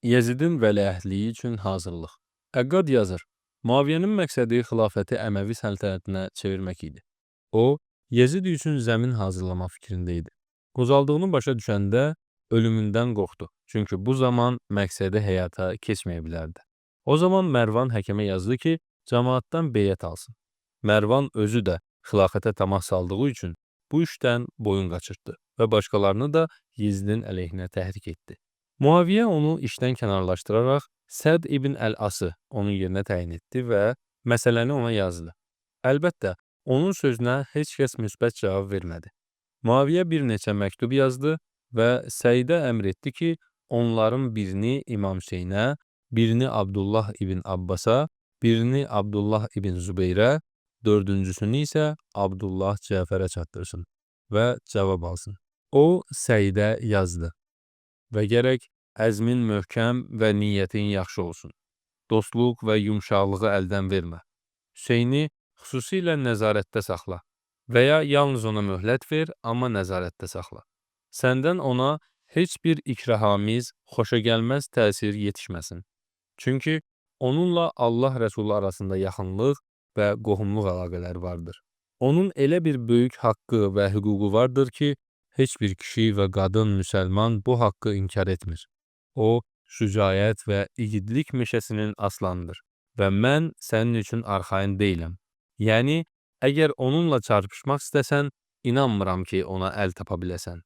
Yezidin vəliəhdliyi üçün hazırlıq. Əqqad yazır: Muaviyyənin məqsədi xilafəti Əməvi səltənətinə çevirmək idi. O, Yezid üçün zəmin hazırlamaq fikrində idi. Qocaldığını başa düşəndə ölümündən qorxdu. Çünki bu zaman məqsədi həyata keçməyə bilərdi. O zaman Mərvan həkimə yazdı ki, cəmaatdan beyət alsın. Mərvan özü də xilafətə tamah saldığı üçün bu işdən boyun qaçırtdı və başqalarını da Yezidin əleyhinə təhrik etdi. Muaviyyə onu işdən kənarlaşdıraraq Səd ibn Əl-Ası onun yerinə təyin etdi və məsələni ona yazdı. Əlbəttə, onun sözünə heç kəs müsbət cavab vermədi. Muaviyyə bir neçə məktub yazdı və Səidə əmr etdi ki, onların birini İmam Hüseynə, birini Abdullah ibn Abbasa, birini Abdullah ibn Zübeyrə, dördüncüsünü isə Abdullah Cəfərə çatdırsın və cavab alsın. O, Səidə yazdı və gərək əzmin möhkəm və niyyətin yaxşı olsun. Dostluq və yumşaqlığı əldən vermə. Hüseyni xüsusilə nəzarətdə saxla və ya yalnız ona möhlət ver, amma nəzarətdə saxla. Səndən ona heç bir ikrahamiz, xoşagəlməz təsir yetişməsin. Çünki onunla Allah Rəsulu arasında yaxınlıq və qohumluq əlaqələri vardır. Onun elə bir böyük haqqı və hüququ vardır ki, heç bir kişi və qadın müsəlman bu haqqı inkar etmir. O, şücaət və igidlik meşəsinin aslanıdır və mən sənin üçün arxayın deyiləm. Yəni, əgər onunla çarpışmaq istəsən, inanmıram ki, ona əl tapa biləsən.